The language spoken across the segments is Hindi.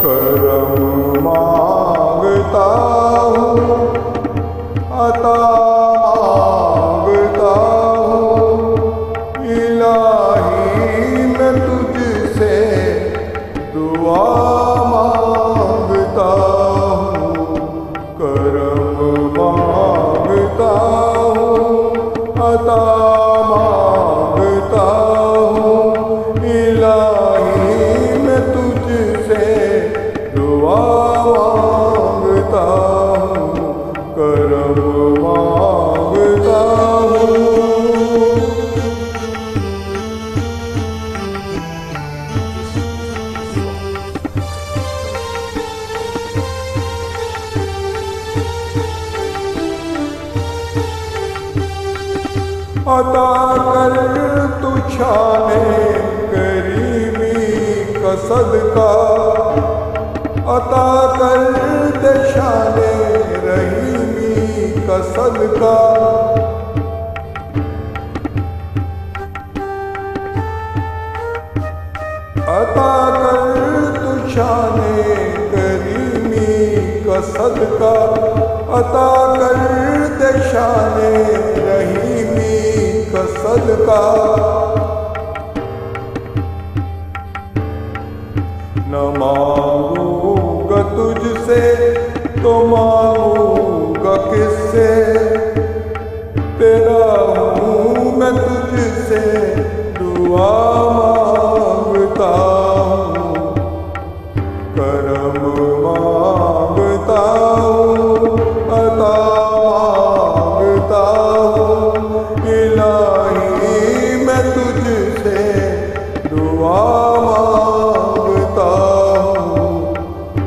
करम मांगता हूँ, अता मांगता हूँ। इलाही मैं तुझसे दुआ मांगता हूँ, करम मांगता हूँ, अता मांगता हूँ। इलाही मैं तुझसे दुआ मांगता हूँ, करम मांगता हूँ। अता कर तू शाने करीमी का सदका, अता कर दे शाने रहीमी का सदका। अता कर तू शाने करीमी का सदका, अता कर दे शाने रहीमी का सदका। न मांगूंगा तुझसे तो मांगूंगा किससे, तेरा हूँ मैं तुझसे दुआ मांगता हूँ, करम मांगता हूँ, अता मांगता हूँ। इलाही मैं तुझसे दुआ मांगता हूँ,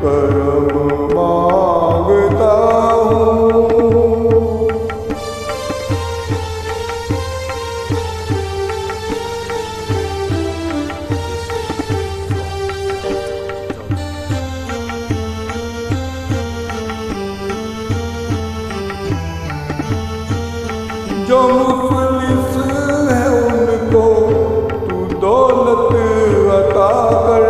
करम मांगता हूँ। जो मुफलिस है उनको तू दौलत अता कर,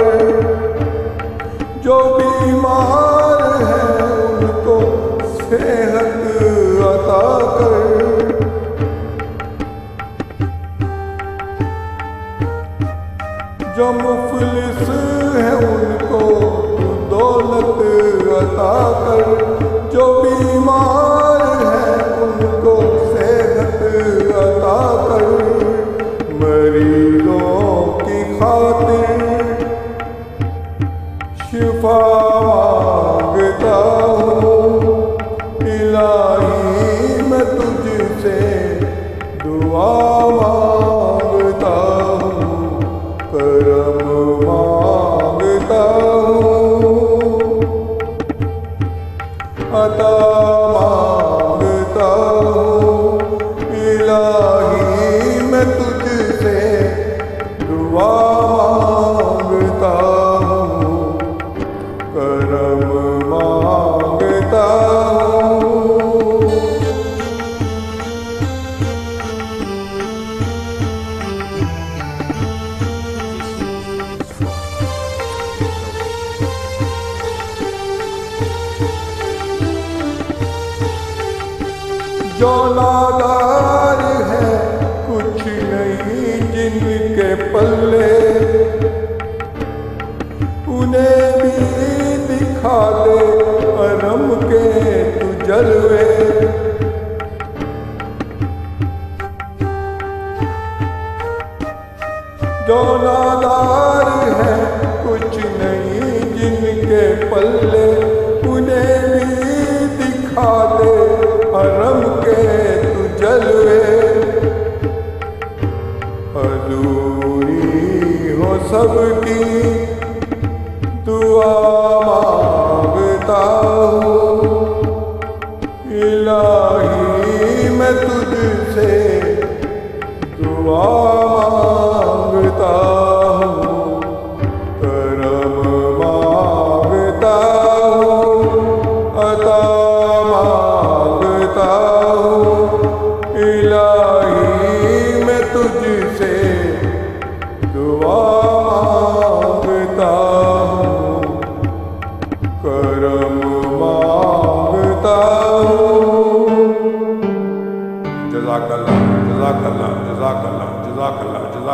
जो बीमार है उनको सेहत अता कर। जो मुफलिस है उनको तू दौलत अता कर, जो बीमार है उनको अता कर। मरीजों की खातिर शिफा मांगता हूँ, इलाही मैं तुझसे दुआ मांगता हूँ, करम मांगता हूँ, अता मांगता हूँ। इलाही मैं तुझसे दुआ मांगता हूँ, करम मांगता हूँ। जो नादार है कुछ नहीं जिनके पल्ले, उन्हें भी दिखा दे करम के तू जलवे। जो नादार है कुछ नहीं जिनके पल्ले, उन्हें भी दिखा दे करम के तू जलवे। अधूरी हो सबकी दुआ मांगता हूँ, इलाही मैं तुझसे दुआ मांगता हूँ, करम मांगता हूँ, अता मांगता हूँ। इलाही मैं तुझसे दुआ मांगता हूँ,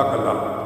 ਕੱਲਾ ਕੱਲਾ